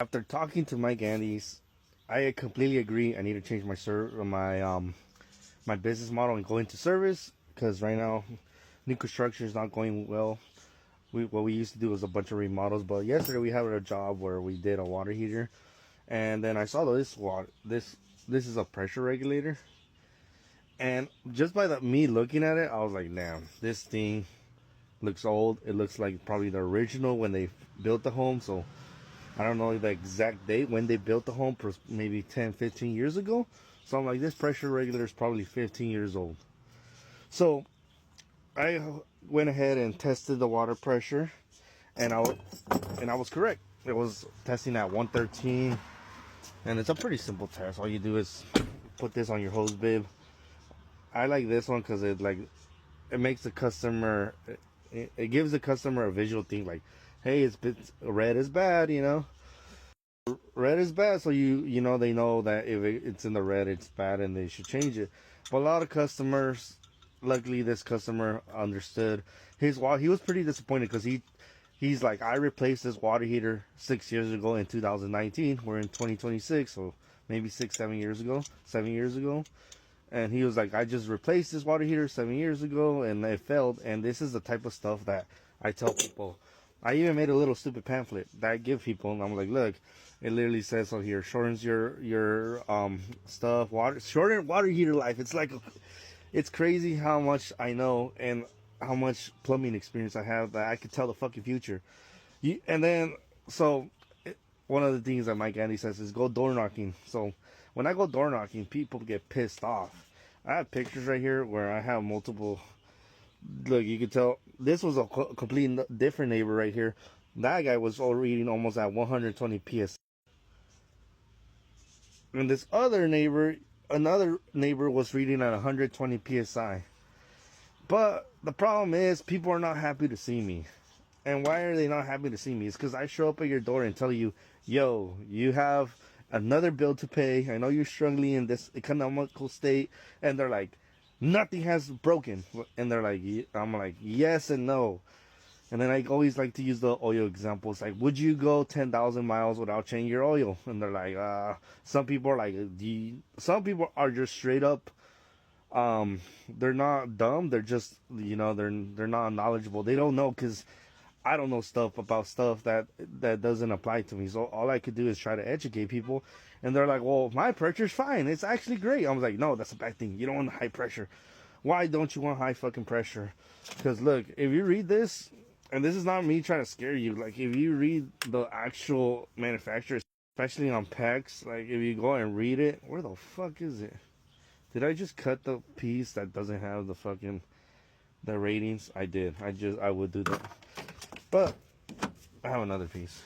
After talking to Mike Andes, I completely agree. I need to change my business model and go into service because right now new construction is not going well. What we used to do was a bunch of remodels, but yesterday we had a job where we did a water heater, and then I saw this is a pressure regulator, and just by me looking at it, I was like, damn, this thing looks old. It looks like probably the original when they built the home. So I don't know the exact date when they built the home, maybe 10, 15 years ago. So I'm like, this pressure regulator is probably 15 years old. So I went ahead and tested the water pressure, and I was correct. It was testing at 113, and it's a pretty simple test. All you do is put this on your hose bib. I like this one because it makes the customer, it gives the customer a visual thing like, hey, it's red is bad, red is bad, so they know that if it's in the red, it's bad and they should change it. But a lot of customers, luckily this customer understood he was pretty disappointed because he's like, I replaced this water heater 6 years ago in 2019. We're in 2026, so maybe 7 years ago. And he was like, I just replaced this water heater 7 years ago and it failed. And this is the type of stuff that I tell people. I even made a little stupid pamphlet that I give people, and I'm like, look, it literally says on here, shortens your stuff, shorten water heater life. It's crazy how much I know and how much plumbing experience I have that I could tell the fucking future. One of the things that Mike Andy says is go door knocking. So when I go door knocking, people get pissed off. I have pictures right here where I have multiple. Look, you can tell this was a completely different neighbor right here. That guy was reading almost at 120 ps. And this another neighbor was reading at 120 psi. But the problem is, people are not happy to see me. And why are they not happy to see me? It's because I show up at your door and tell you, yo, you have another bill to pay. I know you're struggling in this economical state. And they're like, nothing has broken. And I'm like, yes and no. And then I always like to use the oil example. It's like, would you go 10,000 miles without changing your oil? And they're like, some people are like, some people are just straight up, they're not dumb. They're just, they're not knowledgeable. They don't know because I don't know stuff about stuff that doesn't apply to me. So all I could do is try to educate people. And they're like, well, my pressure's fine. It's actually great. I was like, no, that's a bad thing. You don't want high pressure. Why don't you want high fucking pressure? Because look, if you read this, and this is not me trying to scare you, like if you read the actual manufacturer, especially on PEX, like if you go and read it, where the fuck is it? Did I just cut the piece that doesn't have the ratings? I did. I would do that. But I have another piece.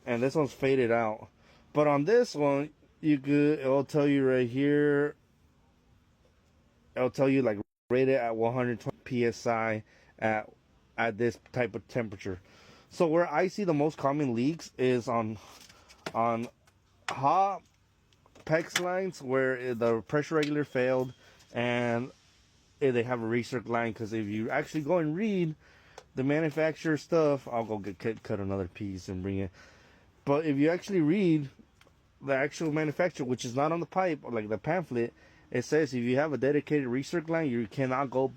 And this one's faded out. But on this one, it'll tell you right here, it'll tell you like rated at 120 psi at this type of temperature. So where I see the most common leaks is on hot PEX lines where the pressure regulator failed and they have a recirc line. Because if you actually go and read the manufacturer stuff, I'll go cut another piece and bring it. But if you actually read the actual manufacturer, which is not on the pipe, like the pamphlet, it says if you have a dedicated recirc line, you cannot go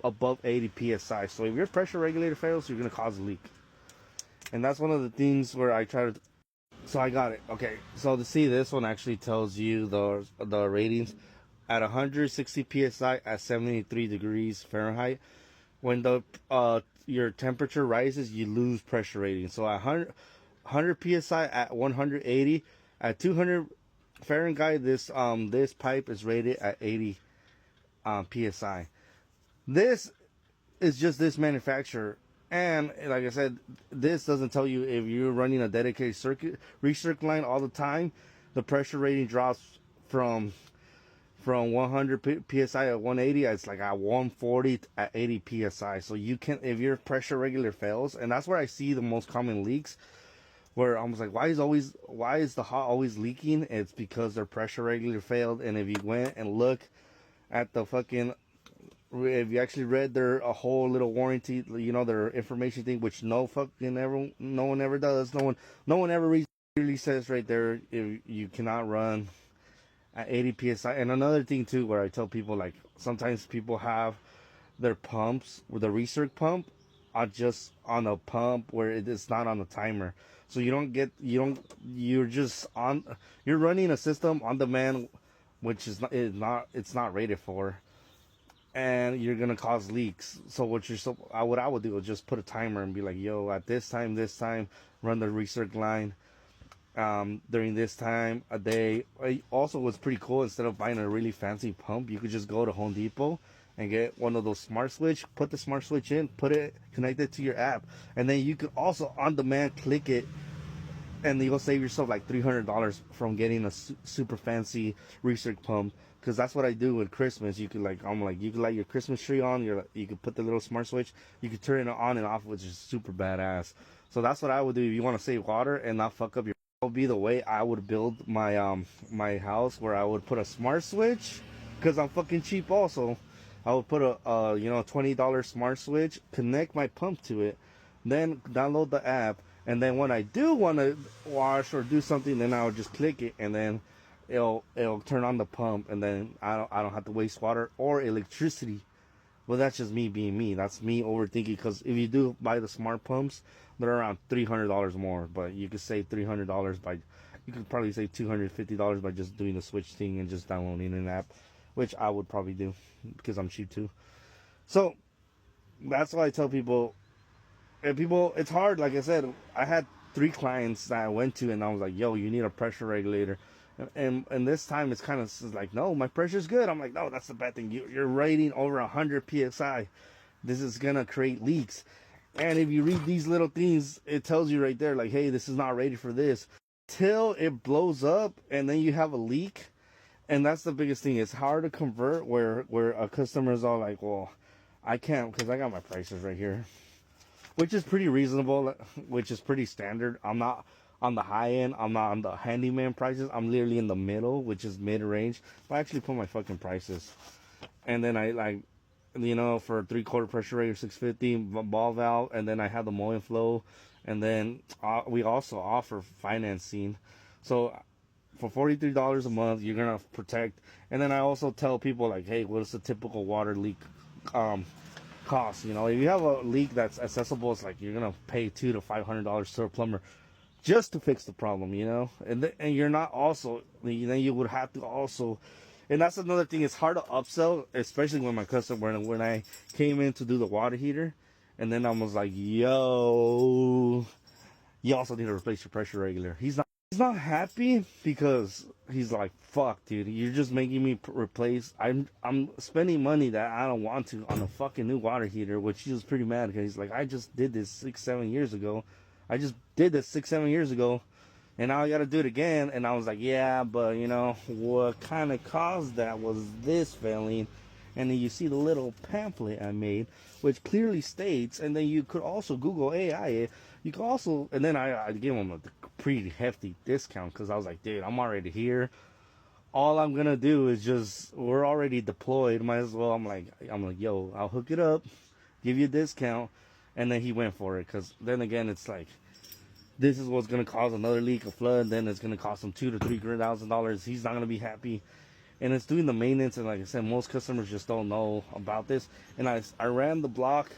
above 80 psi. So if your pressure regulator fails, you're going to cause a leak. And that's one of the things where I try to. So I got it. Okay. So to see, this one actually tells you the ratings at 160 psi at 73 degrees Fahrenheit. When your temperature rises, you lose pressure rating. So at 100 psi at 180, at 200 Fahrenheit, this pipe is rated at 80 psi. This is just this manufacturer, and like I said, this doesn't tell you if you're running a dedicated recirc line all the time, the pressure rating drops from 100 psi at 180, it's like at 140 at 80 psi. So you can, if your pressure regulator fails, and that's where I see the most common leaks, where I was like, why is the hot always leaking? It's because their pressure regulator failed. And if you went and look at the fucking if you actually read their a whole little warranty, their information thing, which no one ever does. No one ever reads. Clearly says right there if you cannot run at 80 psi. And another thing too, where I tell people, like, sometimes people have their pumps with the recirc pump are just on a pump where it is not on the timer. So you're running a system on demand, which it's not rated for, and you're gonna cause leaks. So what I would do is just put a timer and be like, yo, at this time, run the recirc line. During this time a day. Also, what's pretty cool, instead of buying a really fancy pump, you could just go to Home Depot and get one of those smart switch, put the smart switch in, connect it to your app, and then you could also on demand click it, and you'll save yourself like $300 from getting a super fancy recirc pump. Because that's what I do with Christmas. You could you could light your Christmas tree on. You could put the little smart switch. You could turn it on and off, which is super badass. So that's what I would do if you want to save water and not fuck up your. Would be the way I would build my house, where I would put a smart switch, because I'm fucking cheap. Also, I would put a $20 smart switch, connect my pump to it, then download the app, and then when I do want to wash or do something, then I would just click it, and then it'll turn on the pump, and then I don't have to waste water or electricity. Well, that's just me being me. That's me overthinking, because if you do buy the smart pumps, they're around $300 more. But you could save $300 you could probably save $250 by just doing the switch thing and just downloading an app, which I would probably do because I'm cheap too. So that's why I tell people, it's hard. Like I said, I had 3 clients that I went to, and I was like, yo, you need a pressure regulator. And this time it's kind of like, no, my pressure's good. I'm like, no, that's the bad thing. You're rating over 100 psi. This is gonna create leaks. And if you read these little things, it tells you right there, like, hey, this is not rated for this. Till it blows up, and then you have a leak. And that's the biggest thing. It's hard to convert where a customer is all like, well, I can't, because I got my prices right here, which is pretty reasonable, which is pretty standard. I'm not on the high end. I'm not on the handyman prices. I'm literally in the middle, which is mid-range. But I actually put my fucking prices. And then I, like, for 3/4 pressure regulator, 650 ball valve, and then I have the mowing flow. And then we also offer financing. So for $43 a month, you're going to protect. And then I also tell people, like, hey, what's the typical water leak cost? If you have a leak that's accessible, it's like you're going to pay $200 to $500 to a plumber just to fix the problem, and you're not also, then you would have to also, and that's another thing. It's hard to upsell, especially when when I came in to do the water heater, and then I was like, yo, you also need to replace your pressure regulator. He's not happy, because he's like, fuck, dude, you're just making me replace. I'm spending money that I don't want to on a fucking new water heater, which he was pretty mad, because he's like, I just did this 6-7 years ago. And now I gotta do it again. And I was like, yeah, but what kind of caused that was this failing. And then you see the little pamphlet I made, which clearly states, and then you could also Google AI it. You could also, and then I gave him a pretty hefty discount, because I was like, dude, I'm already here. All I'm gonna do is we're already deployed. Might as well. I'm like, yo, I'll hook it up, give you a discount. And then he went for it, because then again, it's like, this is what's going to cause another leak, a flood. Then it's going to cost him $2,000 to $3,000. He's not going to be happy. And it's doing the maintenance. And like I said, most customers just don't know about this. And I ran the block,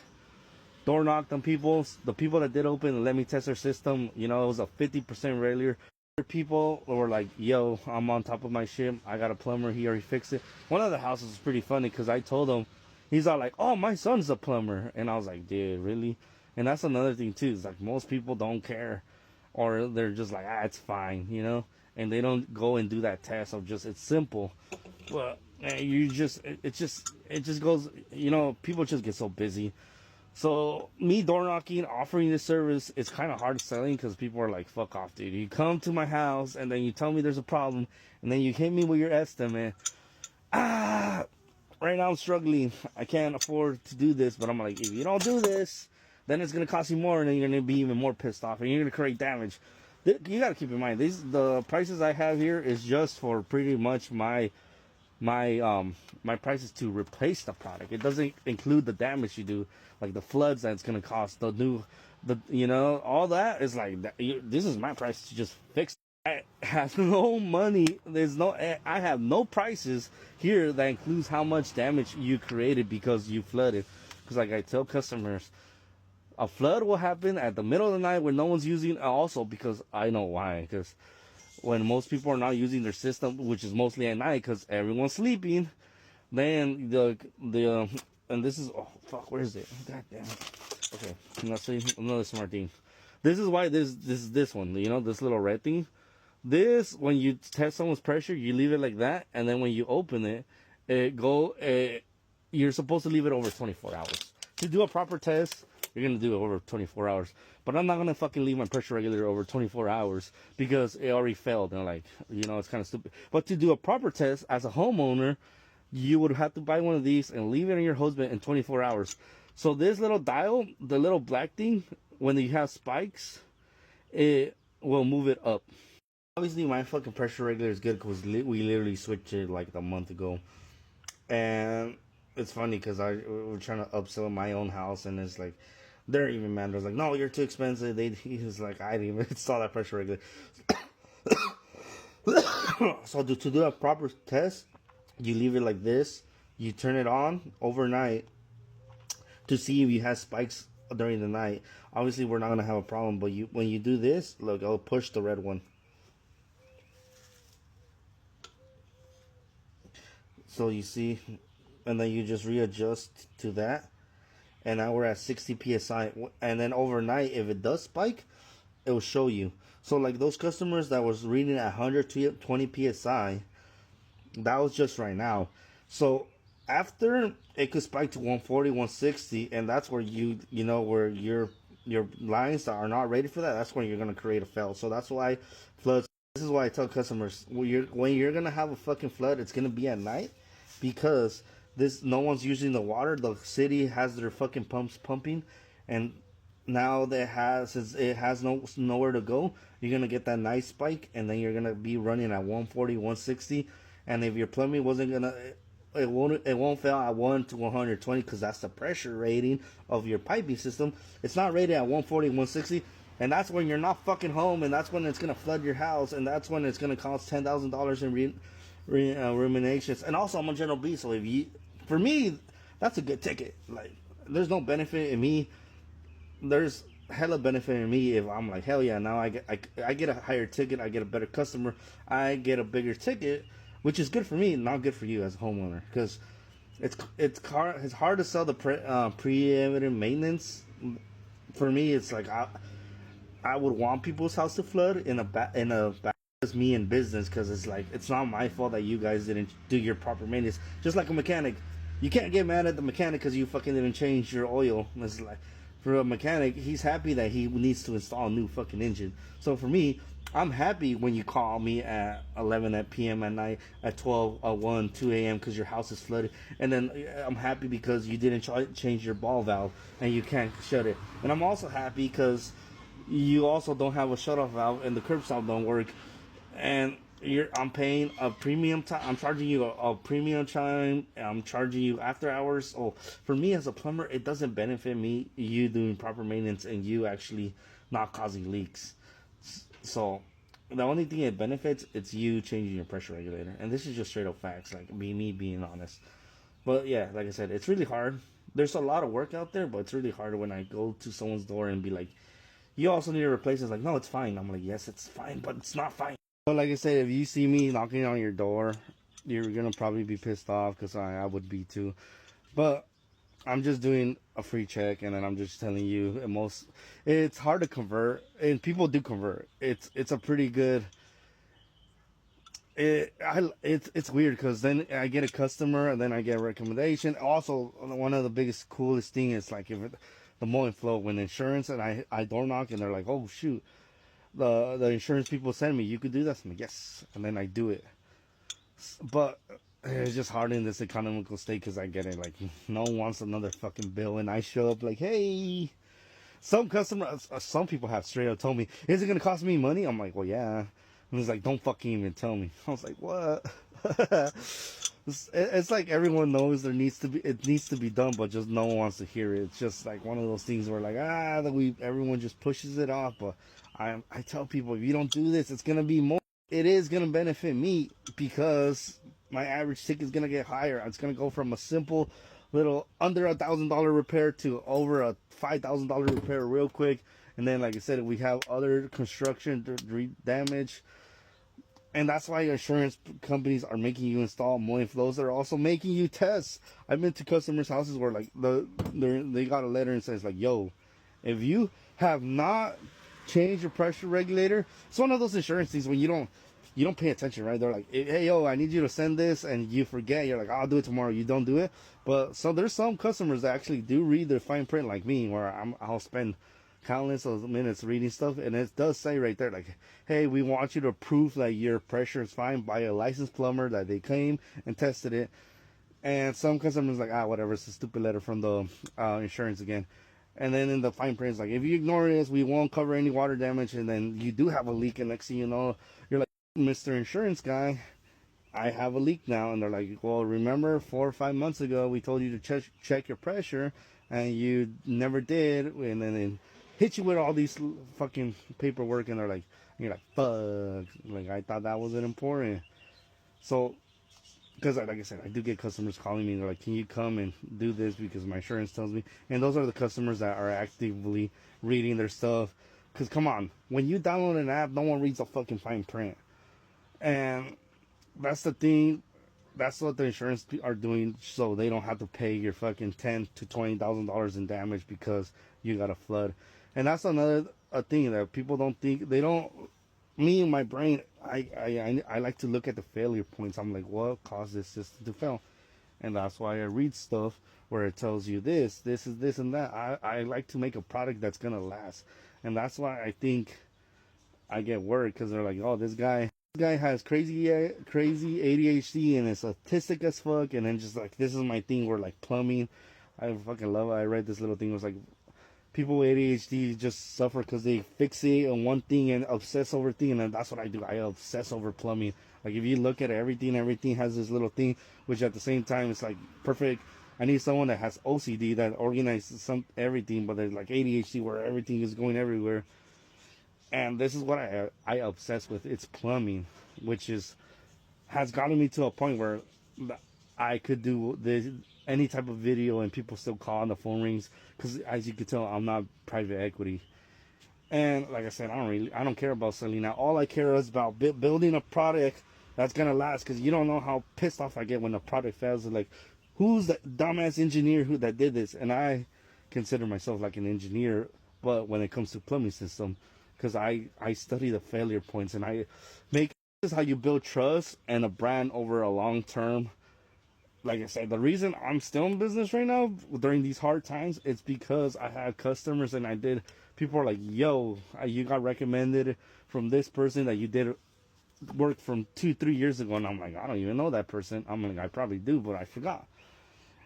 door knocked on people. The people that did open and let me test their system, it was a 50% failure. People were like, yo, I'm on top of my shit. I got a plumber. He already fixed it. One of the houses was pretty funny, because I told him, he's all like, oh, my son's a plumber. And I was like, dude, really? And that's another thing, too. It's like, most people don't care. Or they're just like, it's fine, And they don't go and do that test of just, it's simple. But it just goes, people just get so busy. So me door knocking, offering this service, it's kind of hard selling, because people are like, fuck off, dude. You come to my house, and then you tell me there's a problem, and then you hit me with your estimate. Right now I'm struggling. I can't afford to do this, but I'm like, if you don't do this, then it's going to cost you more, and then you're going to be even more pissed off, and you're going to create damage. You got to keep in mind, the prices I have here is just for pretty much my my price is to replace the product. It doesn't include the damage you do, like the floods that's gonna cost, all that is like that. This is my price to just fix. I have no money. I have no prices here that includes how much damage you created because you flooded. Because like I tell customers, a flood will happen at the middle of the night when no one's using. Also, because I know why. Because when most people are not using their system, which is mostly at night, because everyone's sleeping, then and this is, oh fuck, where is it? God damn it. Okay, let's see another smart thing. This is why this one, this little red thing. This, when you test someone's pressure, you leave it like that, and then when you open it, you're supposed to leave it over 24 hours. To do a proper test, you're going to do it over 24 hours. But I'm not going to fucking leave my pressure regulator over 24 hours because it already failed. And it's kind of stupid. But to do a proper test as a homeowner, you would have to buy one of these and leave it in your hose bin in 24 hours. So this little dial, the little black thing, when you have spikes, it will move it up. Obviously, my fucking pressure regulator is good because we literally switched it like a month ago. And it's funny because we're trying to upsell my own house, and it's like, they're even mad. They're like, no, you're too expensive. He was like, I didn't even install that pressure regulator. So to do a proper test, you leave it like this. You turn it on overnight to see if you have spikes during the night. Obviously, we're not going to have a problem, but when you do this, look, I'll push the red one. So you see, and then you just readjust to that. And now we're at 60 PSI. And then overnight, if it does spike, it will show you. So like those customers that was reading at 120 PSI, that was just right now. So after it could spike to 140, 160, and that's where where your lines that are not ready for that, that's when you're going to create a fail. So that's why floods. This is why I tell customers, when you're going to have a fucking flood, it's going to be at night. Because no one's using the water. The city has their fucking pumps pumping, and now it has nowhere to go. You're gonna get that nice spike, and then you're gonna be running at 140, 160. And if your plumbing it won't fail at 1 to 120 because that's the pressure rating of your piping system. It's not rated at 140, 160. And that's when you're not fucking home, and that's when it's gonna flood your house, and that's when it's gonna cost $10,000 in ruminations. And also, I'm a general B, so for me, that's a good ticket. Like, there's no benefit in me. There's hella benefit in me if I'm like, hell yeah, now I get a higher ticket, I get a better customer, I get a bigger ticket, which is good for me, not good for you as a homeowner, because it's hard to sell the preventive maintenance. For me, it's like I would want people's house to flood in a bad as me in business, because it's like, it's not my fault that you guys didn't do your proper maintenance. Just like a mechanic, you can't get mad at the mechanic because you fucking didn't change your oil. It's like, for a mechanic, he's happy that he needs to install a new fucking engine. So for me, I'm happy when you call me at 11 p.m. at night, at 12, 1, 2 a.m. because your house is flooded. And then I'm happy because you didn't change your ball valve and you can't shut it. And I'm also happy because you also don't have a shutoff valve and the curb stop don't work. And I'm paying a premium time. I'm charging you a premium time. I'm charging you after hours. Oh, for me as a plumber, it doesn't benefit me, you doing proper maintenance and you actually not causing leaks. So the only thing it benefits, it's you changing your pressure regulator. And this is just straight up facts, like me being honest. But yeah, like I said, it's really hard. There's a lot of work out there, but it's really hard when I go to someone's door and be like, you also need to replace it. It's like, no, it's fine. I'm like, yes, it's fine, but it's not fine. So like I said, if you see me knocking on your door, you're going to probably be pissed off, because I would be too. But I'm just doing a free check, and then I'm just telling you, it's hard to convert, and people do convert. It's a pretty good, it's weird, because then I get a customer, and then I get a recommendation. Also, one of the biggest, coolest thing is like the mowing flow, when insurance, and I door knock, and they're like, oh shoot, the insurance people send me, you could do that. I'm like, yes, and then I do it. But it's just hard in this economical state, because I get it, like, no one wants another fucking bill, and I show up like, hey. Some people have straight up told me, is it gonna cost me money? I'm like, well, yeah. And it's like, don't fucking even tell me. I was like, what? It's like everyone knows it needs to be done, but just no one wants to hear it. It's just like one of those things where like everyone just pushes it off. But I tell people, if you don't do this, it's gonna be more. It is gonna benefit me because my average ticket is gonna get higher. It's gonna go from a simple little under $1,000 repair to over a $5,000 repair real quick. And then, like I said, we have other construction damage. And that's why insurance companies are making you install more flows. They're also making you test. I've been to customers' houses where like they got a letter and says like, "Yo, if you have not changed your pressure regulator," it's one of those insurance things when you don't pay attention, right? They're like, "Hey, yo, I need you to send this," and you forget. You're like, "I'll do it tomorrow." You don't do it. But so there's some customers that actually do read the fine print, like me, where I'll spend countless of minutes reading stuff, and it does say right there like, hey, we want you to prove that your pressure is fine by a licensed plumber that they came and tested it. And some customers like, whatever, it's a stupid letter from the insurance again. And then in the fine print, it's like, if you ignore this, we won't cover any water damage. And then you do have a leak, and next thing you know, you're like, Mr. Insurance guy, I have a leak now. And they're like, well, remember 4 or 5 months ago we told you to check your pressure, and you never did. And then hit you with all these fucking paperwork, and you're like, fuck, like I thought that wasn't important. So, because like I said, I do get customers calling me, and they're like, can you come and do this because my insurance tells me. And those are the customers that are actively reading their stuff. Because come on, when you download an app, no one reads the fucking fine print. And that's the thing. That's what the insurance are doing, so they don't have to pay your fucking $10,000 to $20,000 in damage because you got a flood. And that's another thing that people don't think. They don't. Me in my brain, I like to look at the failure points. I'm like, what caused this system to fail? And that's why I read stuff where it tells you this is this and that. I like to make a product that's gonna last, and that's why I think I get worried, because they're like, oh, this guy has crazy ADHD and is autistic as fuck. And then just like, this is my thing where like plumbing, I fucking love it. I read this little thing. It was like, people with ADHD just suffer because they fixate on one thing and obsess over thing, and that's what I do. I obsess over plumbing. Like, if you look at everything has this little thing, which at the same time it's like perfect. I need someone that has OCD that organizes everything, but there's like ADHD where everything is going everywhere. And this is what I obsess with. It's plumbing, which has gotten me to a point where I could do any type of video and people still call and the phone rings, because as you can tell, I'm not private equity. And like I said, I don't care about selling out. All I care is about building a product that's gonna last, because you don't know how pissed off I get when the product fails. Like, who's the dumbass engineer that did this? And I consider myself like an engineer, but when it comes to plumbing system, because I study the failure points, and this is how you build trust and a brand over a long term. Like I said, the reason I'm still in business right now during these hard times, it's because I had customers, and people are like, yo, you got recommended from this person that you did work from 2-3 years ago. And I'm like, I don't even know that person. I'm like, I probably do, but I forgot.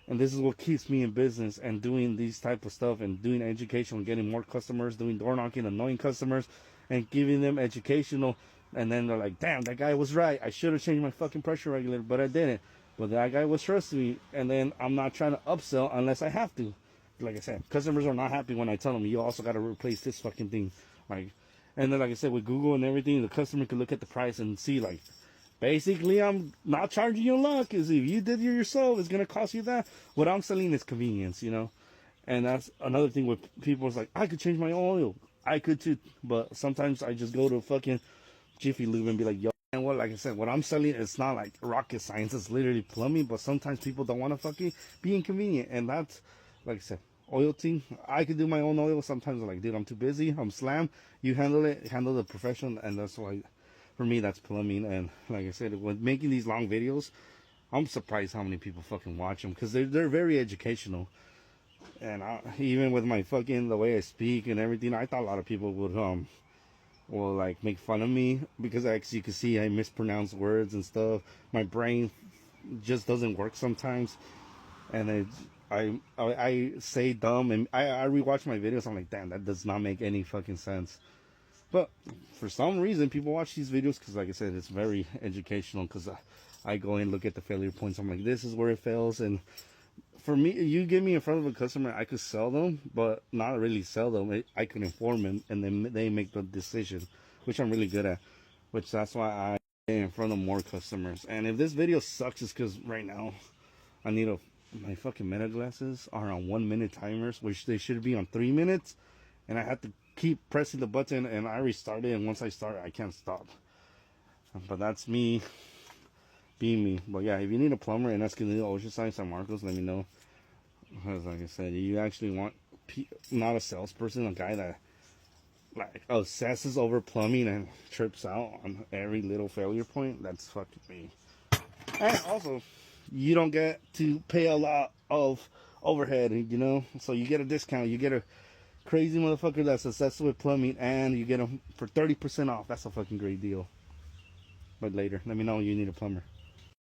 And this is what keeps me in business and doing these type of stuff and doing education and getting more customers, doing door knocking, annoying customers, and giving them educational. And then they're like, damn, that guy was right. I should have changed my fucking pressure regulator, but I didn't. But that guy was trusting me, and then I'm not trying to upsell unless I have to. Like I said, customers are not happy when I tell them, you also got to replace this fucking thing. Like, and then like I said, with Google and everything, the customer can look at the price and see, like, basically I'm not charging you a lot, because if you did it yourself, it's going to cost you that. What I'm selling is convenience, you know. And that's another thing with people. Is like, I could change my oil. I could too. But sometimes I just go to fucking Jiffy Lube and be like, yo. And what, like I said, what I'm selling, it's not like rocket science. It's literally plumbing. But sometimes people don't want to fucking be inconvenient. And that's, like I said, oil team. I could do my own oil. Sometimes I'm like, dude, I'm too busy. I'm slammed. You handle it. Handle the profession. And that's why, for me, that's plumbing. And like I said, when making these long videos, I'm surprised how many people fucking watch them, because they're very educational. And even with my fucking, the way I speak and everything, I thought a lot of people would will like make fun of me, because as you can see, I mispronounce words and stuff. My brain just doesn't work sometimes, and I say dumb, and I rewatch my videos. I'm like, damn, that does not make any fucking sense. But for some reason, people watch these videos because, like I said, it's very educational. Because I go and look at the failure points. I'm like, this is where it fails. And for me, you get me in front of a customer, I could sell them, but not really sell them. I could inform them, and then they make the decision, which I'm really good at. Which that's why I get in front of more customers. And if this video sucks, it's because right now I need my fucking Meta glasses are on 1 minute timers, which they should be on 3 minutes, and I have to keep pressing the button, and I restarted, and once I start, I can't stop. But that's me being me. But yeah, if you need a plumber in Escondido, Oceanside, San Marcos, let me know. Because like I said, you actually want not a salesperson, a guy that like obsesses over plumbing and trips out on every little failure point. That's fucking me. And also, you don't get to pay a lot of overhead, you know, so you get a discount. You get a crazy motherfucker that's obsessed with plumbing, and you get them for 30% off. That's a fucking great deal. But later, let me know when you need a plumber.